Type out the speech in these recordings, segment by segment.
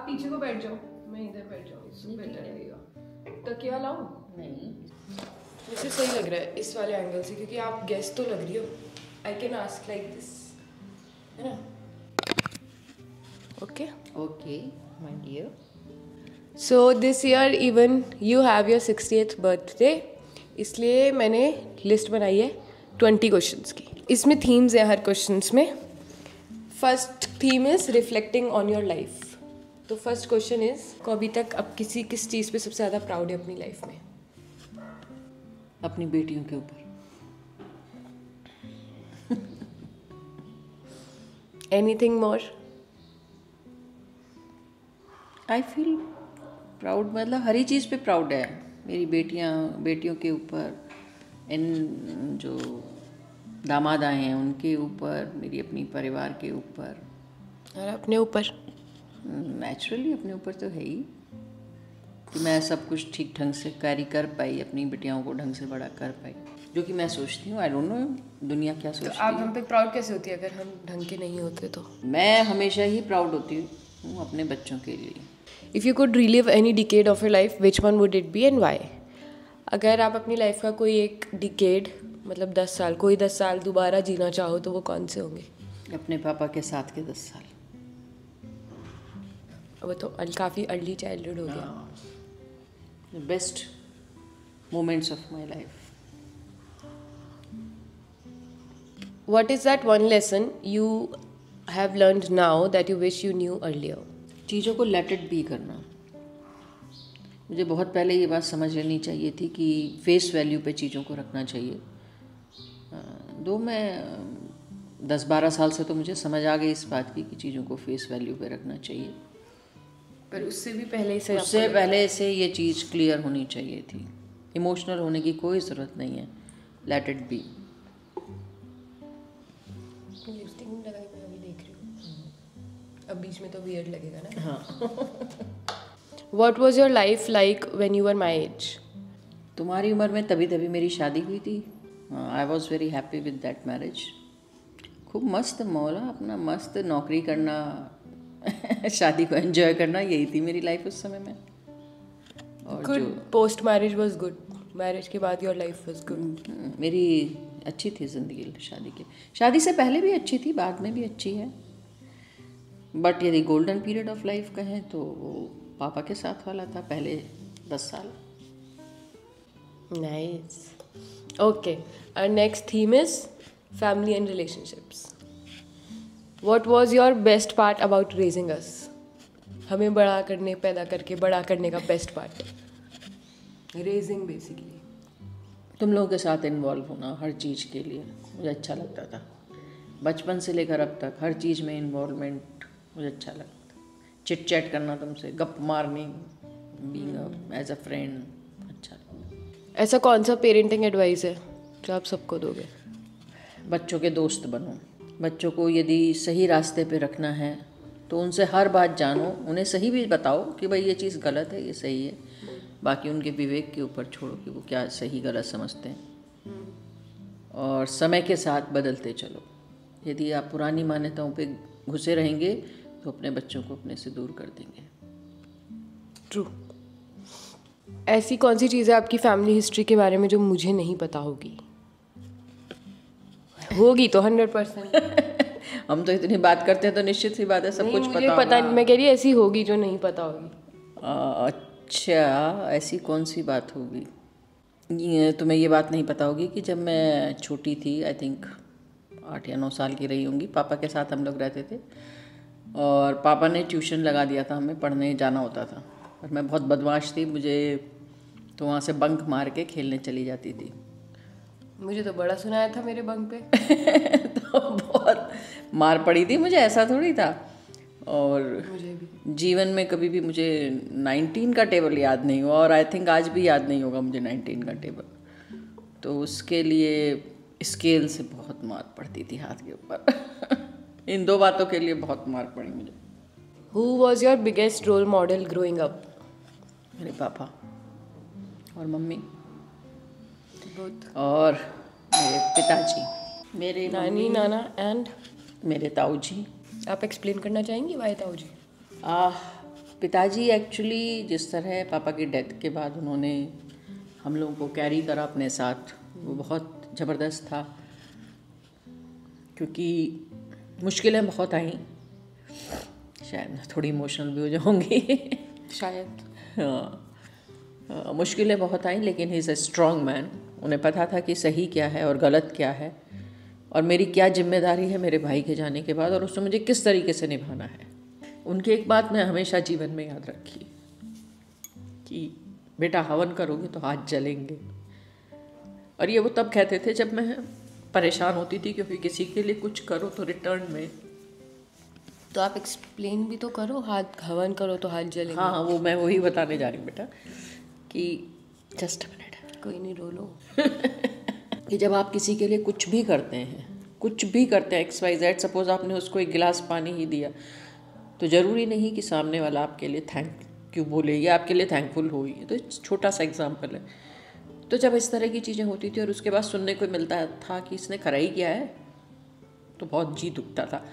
पीछे को बैठ जाओ, मैं इधर बैठ जाऊँ, बेटर लगेगा। तकिया लाऊं? नहीं, मुझे सही लग रहा है इस वाले एंगल से, क्योंकि आप गेस्ट तो लग रही हो। I can ask like this, है ना? Okay okay my dear. So this year even you have your 60th birthday, इसलिए मैंने लिस्ट बनाई है 20 क्वेश्चंस की। इसमें थीम्स है हर क्वेश्चंस में। First theme is reflecting on your life. तो फर्स्ट क्वेश्चन इज, को अभी तक अब किस चीज़ पे सबसे ज़्यादा प्राउड है अपनी लाइफ में? अपनी बेटियों के ऊपर। Anything more? I feel proud, मतलब हर ही चीज़ पे प्राउड है। मेरी बेटियों के ऊपर, इन जो दामाद आए हैं उनके ऊपर, मेरी अपनी परिवार के ऊपर, और अपने ऊपर? नेचुरली अपने ऊपर तो है ही कि मैं सब कुछ ठीक ढंग से कैरी कर पाई, अपनी बेटियों को ढंग से बड़ा कर पाई, जो कि मैं सोचती हूँ। आई डोंट नो दुनिया क्या सोचती है। आप हम पे प्राउड कैसे होती है अगर हम ढंग के नहीं होते तो? मैं हमेशा ही प्राउड होती हूँ अपने बच्चों के लिए। If you could relive any decade of your life, which one would it be and why? अगर आप अपनी लाइफ का कोई एक डिकेड, मतलब 10 साल, कोई 10 साल दोबारा जीना चाहो तो वो कौन से होंगे? अपने पापा के साथ के 10 साल। वो तो काफ़ी अर्ली चाइल्डहुड हो गया। Best moments of my life. What is that one lesson you have learned now that you wish you knew earlier? चीज़ों को लेट इट बी करना। मुझे बहुत पहले ये बात समझ लेनी चाहिए थी कि फेस वैल्यू पे चीज़ों को रखना चाहिए। दो मैं 10-12 साल से तो मुझे समझ आ गई इस बात की कि चीज़ों को फेस वैल्यू पे रखना चाहिए, पर उससे भी पहले से ये चीज़ क्लियर होनी चाहिए थी। इमोशनल होने की कोई ज़रूरत नहीं है, लेट इट बी। लिपस्टिक नहीं लगाई, मैं अभी देख रही हूँ। अब बीच में तो वियर्ड लगेगा ना। हाँ। What was your life like when you were my age? तुम्हारी उम्र में तभी मेरी शादी हुई थी। I was very happy with that marriage. खूब मस्त मौला, अपना मस्त नौकरी करना, शादी को एंजॉय करना, यही थी मेरी लाइफ उस समय में। और good. Post marriage was good, marriage के बाद योर लाइफ वाज गुड? मेरी अच्छी थी ज़िंदगी शादी से पहले भी अच्छी थी, बाद में भी अच्छी है। बट यदि गोल्डन पीरियड ऑफ लाइफ कहें तो वो पापा के साथ वाला था, पहले 10 साल। Nice. Okay, our next theme is family and relationships. What was your best part about raising us? हमें पैदा करके बड़ा करने का बेस्ट पार्ट, रेजिंग बेसिकली। तुम लोगों के साथ इन्वॉल्व होना हर चीज़ के लिए मुझे अच्छा लगता था। बचपन से लेकर अब तक हर चीज़ में इन्वॉल्वमेंट मुझे अच्छा लगता था। चिट चैट करना तुमसे, गप मारनी, बीइंग एज अ फ्रेंड, अच्छा लगता। ऐसा कौन सा पेरेंटिंग एडवाइस है जो आप सबको दोगे? बच्चों के दोस्त बनो। बच्चों को यदि सही रास्ते पे रखना है तो उनसे हर बात जानो, उन्हें सही भी बताओ कि भाई ये चीज़ गलत है, ये सही है। बाकी उनके विवेक के ऊपर छोड़ो कि वो क्या सही गलत समझते हैं, और समय के साथ बदलते चलो। यदि आप पुरानी मान्यताओं पे घुसे रहेंगे तो अपने बच्चों को अपने से दूर कर देंगे। ट्रू। ऐसी कौन सी चीज़ है आपकी फैमिली हिस्ट्री के बारे में जो मुझे नहीं पता होगी? होगी तो 100%। हम तो इतनी बात करते हैं तो निश्चित सी बात है सब कुछ मुझे पता नहीं, मैं कह रही ऐसी होगी जो नहीं पता होगी। अच्छा, ऐसी कौन सी बात होगी? तुम्हें ये बात नहीं पता होगी कि जब मैं छोटी थी, आई थिंक 8 या 9 साल की रही होंगी, पापा के साथ हम लोग रहते थे और पापा ने ट्यूशन लगा दिया था, हमें पढ़ने जाना होता था। और मैं बहुत बदमाश थी, मुझे तो वहाँ से बंक मार के खेलने चली जाती थी। मुझे तो बड़ा सुनाया था मेरे बंक पे। तो बहुत मार पड़ी थी मुझे, ऐसा थोड़ी था। और मुझे भी जीवन में कभी भी मुझे 19 का टेबल याद नहीं हुआ, और आई थिंक आज भी याद नहीं होगा मुझे 19 का टेबल। तो उसके लिए स्केल से बहुत मार पड़ती थी हाथ के ऊपर। इन 2 बातों के लिए बहुत मार पड़ी मुझे। Who was your biggest role model growing up? मेरे पापा और मम्मी, Both. और मेरे पिताजी, मेरे नानी, नाना एंड मेरे ताऊ जी। आप एक्सप्लेन करना चाहेंगी वाई ताऊ जी? पिताजी एक्चुअली जिस तरह पापा की डेथ के बाद उन्होंने हम लोगों को कैरी करा अपने साथ, वो बहुत ज़बरदस्त था, क्योंकि मुश्किलें बहुत आई। शायद मैं थोड़ी इमोशनल भी हो जाऊंगी शायद। हाँ, मुश्किलें बहुत आई, लेकिन he is a strong man. उन्हें पता था कि सही क्या है और गलत क्या है, और मेरी क्या जिम्मेदारी है मेरे भाई के जाने के बाद, और उससे मुझे किस तरीके से निभाना है। उनकी एक बात मैं हमेशा जीवन में याद रखी कि बेटा हवन करोगे तो हाथ जलेंगे। और ये वो तब कहते थे जब मैं परेशान होती थी, क्योंकि किसी के लिए कुछ करो तो रिटर्न में। तो आप एक्सप्लेन भी तो करो, हाथ हवन करो तो हाथ जलेंगे। हाँ, वो मैं वही बताने जा रही हूँ बेटा, कि जस्ट अ मिनट, कोई नहीं, रो लो। कि जब आप किसी के लिए कुछ भी करते हैं, XYZ, सपोज आपने उसको एक गिलास पानी ही दिया, तो ज़रूरी नहीं कि सामने वाला आपके लिए थैंक यू बोले या आपके लिए थैंकफुल हो। ये तो छोटा सा एग्जाम्पल है। तो जब इस तरह की चीज़ें होती थी और उसके बाद सुनने को मिलता था कि इसने करा ही क्या है, तो बहुत जी दुखता था।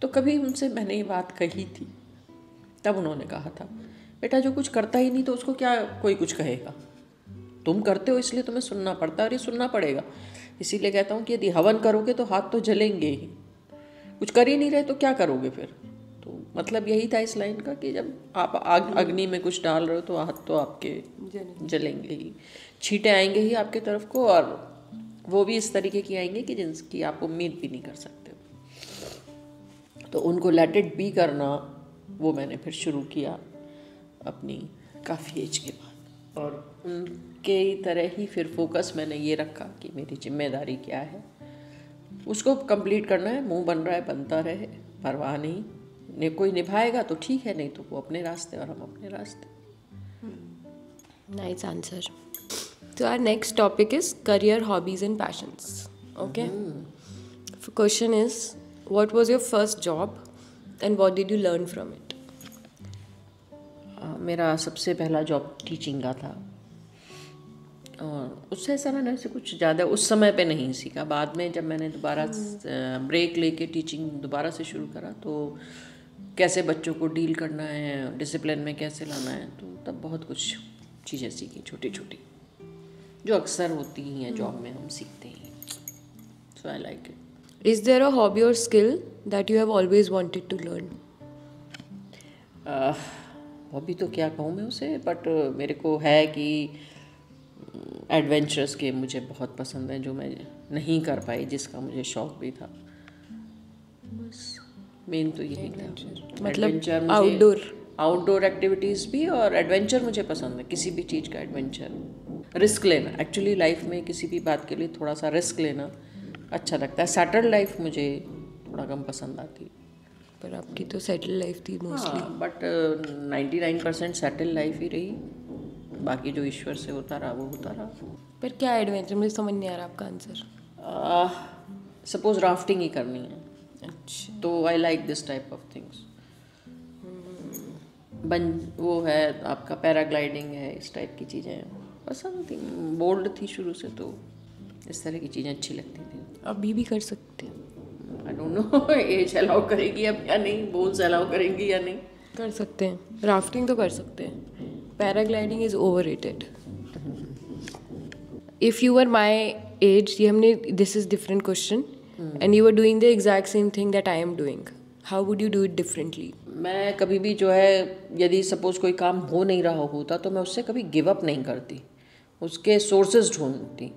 तो कभी उनसे मैंने ये बात कही थी, तब उन्होंने कहा था, बेटा जो कुछ करता ही नहीं तो उसको क्या कोई कुछ कहेगा, तुम करते हो इसलिए तुम्हें सुनना पड़ता है, और ये सुनना पड़ेगा। इसीलिए कहता हूँ कि यदि हवन करोगे तो हाथ तो जलेंगे ही, कुछ कर ही नहीं रहे तो क्या करोगे फिर। तो मतलब यही था इस लाइन का कि जब आप अग्नि में कुछ डाल रहे हो तो हाथ तो आपके जलेंगे ही, छींटे आएंगे ही आपके तरफ को, और वो भी इस तरीके की आएंगे कि जिनकी आप उम्मीद भी नहीं कर सकते। तो उनको लेट इट बी करना, वो मैंने फिर शुरू किया अपनी काफ़ी एज के बाद। और उनके तरह ही फिर फोकस मैंने ये रखा कि मेरी जिम्मेदारी क्या है, उसको कंप्लीट करना है। मुंह बन रहा है बनता रहे, परवाह नहीं, कोई निभाएगा तो ठीक है, नहीं तो वो अपने रास्ते और हम अपने रास्ते। Nice answer. So our next topic is career, hobbies and passions. Okay. The question is, what was your first job and what did you learn from it? मेरा सबसे पहला जॉब टीचिंग का था, और उससे ऐसा मैंने ऐसे कुछ ज़्यादा उस समय पे नहीं सीखा। बाद में जब मैंने दोबारा ब्रेक लेके टीचिंग दोबारा से शुरू करा, तो कैसे बच्चों को डील करना है, डिसिप्लिन में कैसे लाना है, तो तब बहुत कुछ चीज़ें सीखी, छोटी छोटी, जो अक्सर होती ही हैं जॉब में, हम सीखते हैं। So I like it. Is there a hobby or skill that you have always wanted to learn? Hobby तो क्या कहूँ मैं उसे, बट मेरे को है कि एडवेंचरस गेम मुझे बहुत पसंद है, जो मैं नहीं कर पाई, जिसका मुझे शौक भी था। बस मेन तो यही था, मतलब आउटडोर एक्टिविटीज़ भी, और एडवेंचर मुझे पसंद है, किसी भी चीज़ का एडवेंचर, रिस्क लेना। एक्चुअली लाइफ में किसी भी बात के लिए थोड़ा सा रिस्क लेना अच्छा लगता है। सेटल्ड लाइफ मुझे थोड़ा कम पसंद आती है। पर आपकी तो सेटल लाइफ थी मोस्टली। बट 99% सेटल लाइफ ही रही, बाकी जो ईश्वर से होता रहा वो होता रहा। पर क्या एडवेंचर, मुझे समझ नहीं आ रहा आपका आंसर। सपोज राफ्टिंग ही करनी है, अच्छा, तो I like this type of things. वो है आपका पैराग्लाइडिंग है, इस टाइप की चीज़ें पसंद थी। बोल्ड थी शुरू से, तो इस तरह की चीज़ें अच्छी लगती थी। अभी भी कर सकते हैं? I don't know age allow करेगी अब या नहीं, बोन्स अलाउ करेंगी या नहीं। कर सकते हैं, राफ्टिंग तो कर सकते हैं। Paragliding is overrated. If you were my age, ये हमने, this is different question, and you are doing the exact same thing that I am doing, how would you do it differently? मैं कभी भी जो है, यदि सपोज कोई काम हो नहीं रहा होता तो मैं उससे कभी गिव अप नहीं करती, उसके सोर्सेज ढूंढती।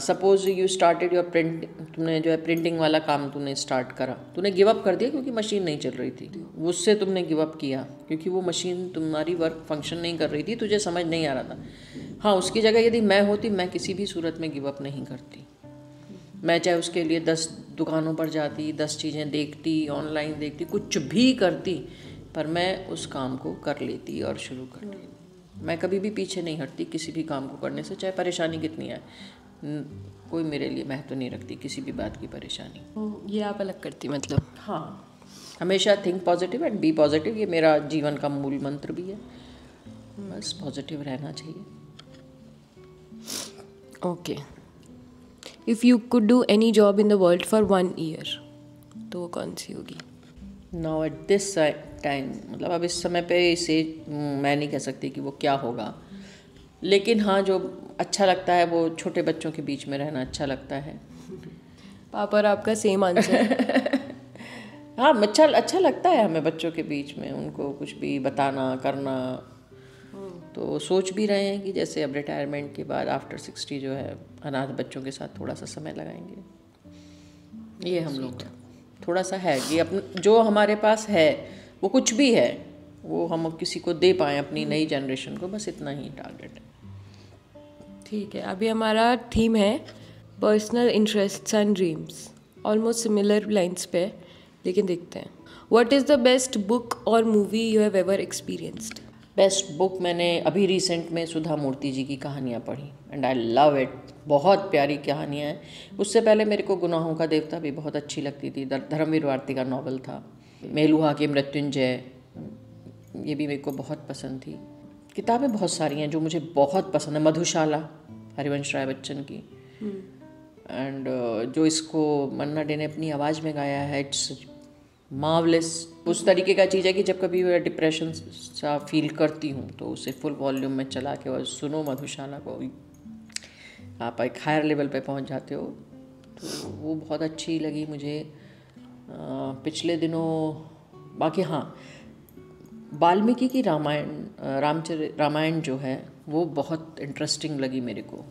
Suppose you started your print, तुमने जो है प्रिंटिंग वाला काम तूने स्टार्ट करा, तूने गिव अप कर दिया क्योंकि मशीन नहीं चल रही थी, उससे तुमने गिव अप किया क्योंकि वो मशीन तुम्हारी वर्क फंक्शन नहीं कर रही थी, तुझे समझ नहीं आ रहा था। हाँ, उसकी जगह यदि मैं होती, मैं किसी भी सूरत में गिव अप नहीं करती। मैं चाहे उसके लिए 10 दुकानों पर जाती, 10 चीज़ें देखती, ऑनलाइन देखती, कुछ भी करती, पर मैं उस काम को कर लेती और शुरू कर लेती। मैं कभी भी पीछे नहीं हटती किसी भी काम को करने से, चाहे परेशानी कितनी आए। कोई मेरे लिए महत्व नहीं रखती किसी भी बात की परेशानी। ये आप अलग करती मतलब? हाँ, हमेशा think positive and be positive, ये मेरा जीवन का मूल मंत्र भी है। बस पॉजिटिव रहना चाहिए। Okay, if you could do any job in the world for 1 year, तो वो कौन सी होगी? नाउ एट दिस टाइम, मतलब अब इस समय पे इसे मैं नहीं कह सकती कि वो क्या होगा, लेकिन हाँ जो अच्छा लगता है वो छोटे बच्चों के बीच में रहना अच्छा लगता है। पापा और आपका सेम आंसर। हाँ, अच्छा लगता है हमें बच्चों के बीच में, उनको कुछ भी बताना करना। तो सोच भी रहे हैं कि जैसे अब रिटायरमेंट के बाद आफ्टर 60 जो है अनाथ बच्चों के साथ थोड़ा सा समय लगाएंगे। ये हम लोग थोड़ा सा है कि अपन जो हमारे पास है वो कुछ भी है वो हम अब किसी को दे पाएँ अपनी नई जनरेशन को, बस इतना ही टारगेट है। ठीक है, अभी हमारा थीम है personal interests and dreams, almost similar lines पे, लेकिन देखते हैं। What is the best book और movie you have ever experienced? Best book मैंने अभी रिसेंट में सुधा मूर्ति जी की कहानियाँ पढ़ी एंड आई लव इट। बहुत प्यारी कहानियाँ हैं। उससे पहले मेरे को गुनाहों का देवता भी बहुत अच्छी लगती थी, धर्मवीर भारती का नॉवल था। मेलुहा के मृत्युंजय, ये भी मेरे को बहुत पसंद थी। किताबें बहुत सारी हैं जो मुझे बहुत पसंद है। मधुशाला हरिवंश राय बच्चन की, एंड जो इसको मन्ना डे ने अपनी आवाज़ में गाया है, इट्स मार्वलेस। उस तरीके का चीज़ है कि जब कभी मैं डिप्रेशन सा फील करती हूँ तो उसे फुल वॉल्यूम में चला के और सुनो मधुशाला को, आप एक हायर लेवल पे पहुँच जाते हो। तो वो बहुत अच्छी लगी मुझे। पिछले दिनों बाकी हाँ, वाल्मीकि की रामायण जो है वो बहुत इंटरेस्टिंग लगी मेरे को।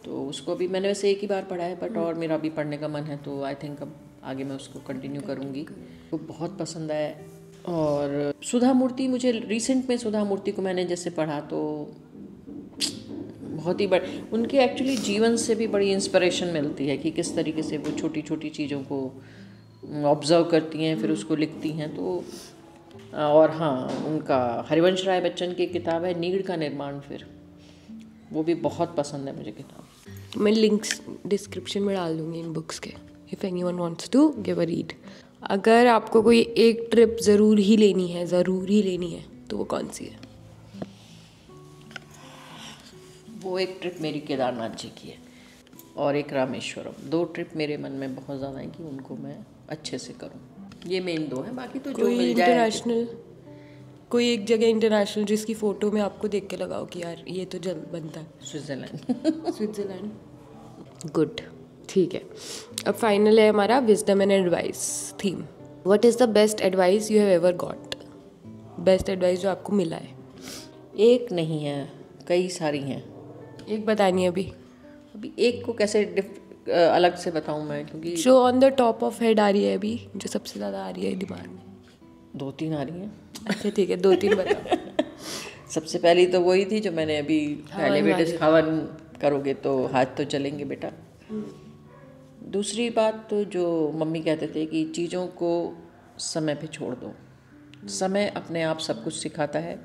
तो उसको भी मैंने वैसे एक ही बार पढ़ा है, बट और मेरा अभी पढ़ने का मन है, तो आई थिंक अब आगे मैं उसको कंटिन्यू करूँगी। तो बहुत पसंद है। और सुधा मूर्ति, मुझे रिसेंट में सुधा मूर्ति को मैंने जैसे पढ़ा तो बहुत ही उनके एक्चुअली जीवन से भी बड़ी इंस्पिरेशन मिलती है कि किस तरीके से वो छोटी छोटी चीज़ों को ऑब्जर्व करती हैं फिर उसको लिखती हैं। तो और हाँ, उनका हरिवंश राय बच्चन की किताब है नीड़ का निर्माण, फिर वो भी बहुत पसंद है मुझे किताब। मैं लिंक्स डिस्क्रिप्शन में डाल दूँगी इन बुक्स के, if anyone wants to give a read. अगर आपको कोई एक ट्रिप ज़रूर ही लेनी है तो वो कौन सी है? वो एक ट्रिप मेरी केदारनाथ जी की है और एक रामेश्वरम। 2 ट्रिप मेरे मन में बहुत ज़्यादा है कि उनको मैं अच्छे से करूं। ये मेन 2 हैं, बाकी तो जो मिल जाए। इंटरनेशनल कोई एक जगह इंटरनेशनल जिसकी फ़ोटो में आपको देख के लगाओ कि यार ये तो जल्द बनता है? स्विट्ज़रलैंड। गुड, ठीक है। अब फाइनल है हमारा wisdom and advice theme. What is the best advice you have ever got? Best advice जो आपको मिला है। एक नहीं है, कई सारी हैं। एक बतानी है अभी एक को कैसे अलग से बताऊं मैं, क्योंकि जो on the top of head आ रही है अभी, जो सबसे ज़्यादा आ रही है दिमाग में। 2-3 आ रही हैं। अच्छा ठीक है, 2-3 बताओ। सबसे पहली तो वही थी जो मैंने अभी पहले बेटे हवन करोगे तो हाथ तो चलेंगे बेटा। दूसरी बात तो जो मम्मी कहते थे कि चीज़ों को समय पे छोड़ दो। समय अपने आप सब कुछ सिखाता है,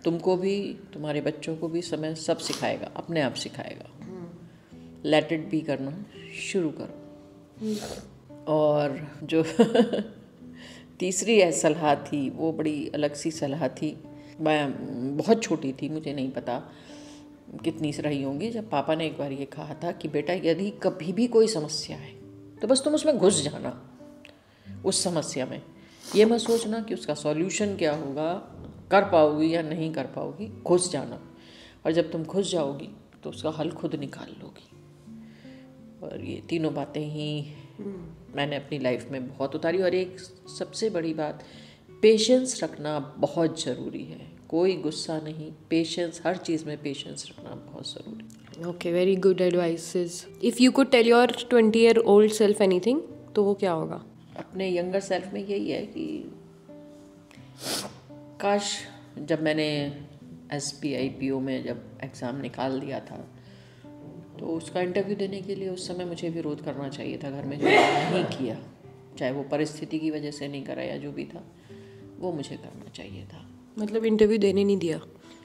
तुमको भी तुम्हारे बच्चों को भी समय सब सिखाएगा, अपने आप सिखाएगा। लेट इट बी करना शुरू करो। और जो तीसरी सलाह थी वो बड़ी अलग सी सलाह थी। मैं बहुत छोटी थी, मुझे नहीं पता कितनी रही होंगी, जब पापा ने एक बार ये कहा था कि बेटा यदि कभी भी कोई समस्या है तो बस तुम उसमें घुस जाना, उस समस्या में। ये मत सोचना कि उसका सॉल्यूशन क्या होगा, कर पाओगी या नहीं कर पाओगी, घुस जाना। और जब तुम घुस जाओगी तो उसका हल खुद निकाल लोगी। और ये तीनों बातें ही मैंने अपनी लाइफ में बहुत उतारी। और एक सबसे बड़ी बात, पेशेंस रखना बहुत ज़रूरी है। कोई गुस्सा नहीं, पेशेंस, हर चीज़ में पेशेंस रखना बहुत ज़रूरी है। Okay, very good advices. If you could tell your 20-year-old self anything तो वो क्या होगा? अपने यंगर सेल्फ में यही है कि काश जब मैंने SBI PO में जब एग्ज़ाम निकाल दिया था तो उसका इंटरव्यू देने के लिए उस समय मुझे विरोध करना चाहिए था घर में, जो नहीं किया। चाहे वो परिस्थिति की वजह से नहीं करा या जो भी था, वो मुझे करना चाहिए था। मतलब इंटरव्यू देने नहीं दिया?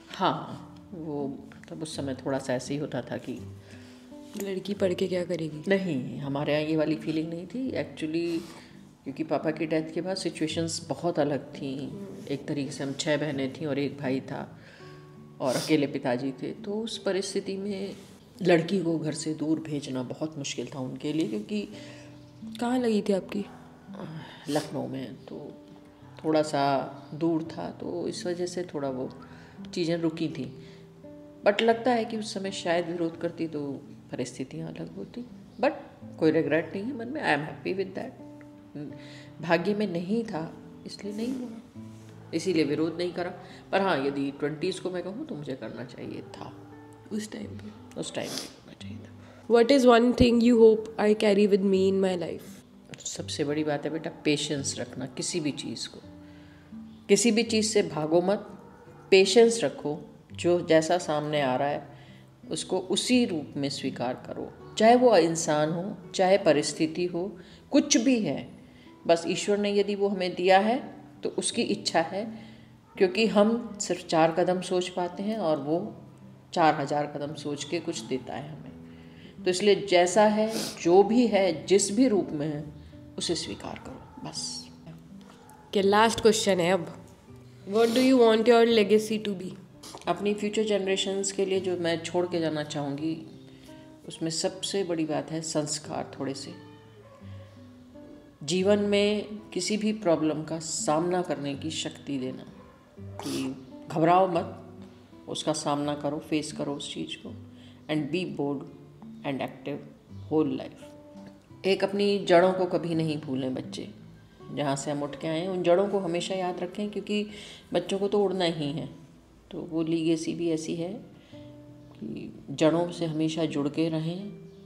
हाँ, वो तब उस समय थोड़ा सा ऐसे ही होता था कि लड़की पढ़ के क्या करेगी। नहीं, हमारे यहाँ ये वाली फीलिंग नहीं थी एक्चुअली, क्योंकि पापा की डेथ के बाद सिचुएशंस बहुत अलग थी। एक तरीके से हम 6 बहनें थीं और एक भाई था और अकेले पिताजी थे। तो उस परिस्थिति में लड़की को घर से दूर भेजना बहुत मुश्किल था उनके लिए, क्योंकि कहाँ लगी थी आपकी? लखनऊ में। तो थोड़ा सा दूर था, तो इस वजह से थोड़ा वो चीज़ें रुकी थी। बट लगता है कि उस समय शायद विरोध करती तो परिस्थितियाँ अलग होती। बट कोई रिग्रेट नहीं है मन में, I am happy with that. भाग्य में नहीं था इसलिए नहीं हुआ, इसीलिए विरोध नहीं करा। पर हाँ, यदि 20s को मैं कहूँ तो मुझे करना चाहिए था, उस टाइम पे करना चाहिए था। What is one thing you hope I carry with me in my life? सबसे बड़ी बात है बेटा पेशेंस रखना। किसी भी चीज़ को, किसी भी चीज़ से भागो मत, पेशेंस रखो। जो जैसा सामने आ रहा है उसको उसी रूप में स्वीकार करो, चाहे वो इंसान हो, चाहे परिस्थिति हो, कुछ भी है। बस ईश्वर ने यदि वो हमें दिया है तो उसकी इच्छा है, क्योंकि हम सिर्फ 4 कदम सोच पाते हैं और वो 4000 कदम सोच के कुछ देता है हमें। तो इसलिए जैसा है, जो भी है, जिस भी रूप में है, उसे स्वीकार करो बस। के लास्ट क्वेश्चन है अब, What do you want your legacy to be? अपनी फ्यूचर जनरेशन्स के लिए जो मैं छोड़ के जाना चाहूँगी, उसमें सबसे बड़ी बात है संस्कार। थोड़े से जीवन में किसी भी प्रॉब्लम का सामना करने की शक्ति देना, कि घबराओ मत, उसका सामना करो, फेस करो उस चीज़ को, and be bold and active whole life. एक अपनी जड़ों को कभी नहीं भूलें बच्चे, जहाँ से हम उठ के आए हैं उन जड़ों को हमेशा याद रखें, क्योंकि बच्चों को तो उड़ना ही है। तो वो लीगेसी भी ऐसी है कि जड़ों से हमेशा जुड़ के रहें,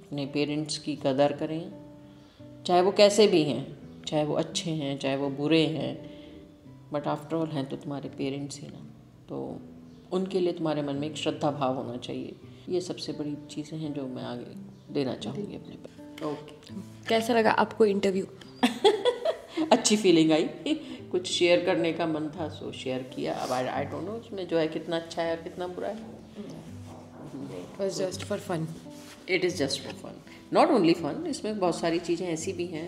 अपने पेरेंट्स की कदर करें, चाहे वो कैसे भी हैं, चाहे वो अच्छे हैं, चाहे वो बुरे हैं, बट आफ्टर ऑल हैं तो तुम्हारे पेरेंट्स ही ना। तो उनके लिए तुम्हारे मन में एक श्रद्धा भाव होना चाहिए। ये सबसे बड़ी चीज़ें हैं जो मैं आगे देना चाहूँगी अपने पर। ओके, कैसा लगा आपको इंटरव्यू? अच्छी फीलिंग आई, कुछ शेयर करने का मन था सो शेयर किया। अब आई डोंट नो उसमें जो है कितना अच्छा है और कितना बुरा है। It was just for fun. It is just for fun, not only fun, इसमें बहुत सारी चीज़ें ऐसी भी हैं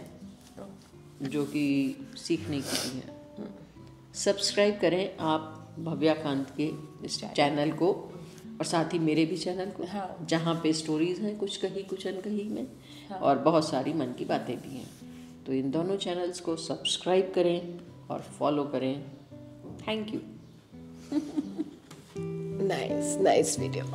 जो कि सीखने की भी हैं। सब्सक्राइब करें आप भव्याकांत के इस चैनल को, और साथ ही मेरे भी चैनल को, हाँ। जहाँ पे स्टोरीज़ हैं कुछ कहीं कुछ अनकहीं में, हाँ। और बहुत सारी मन की बातें भी हैं। तो इन दोनों चैनल्स को सब्सक्राइब करें और फॉलो करें। Thank you. Nice video.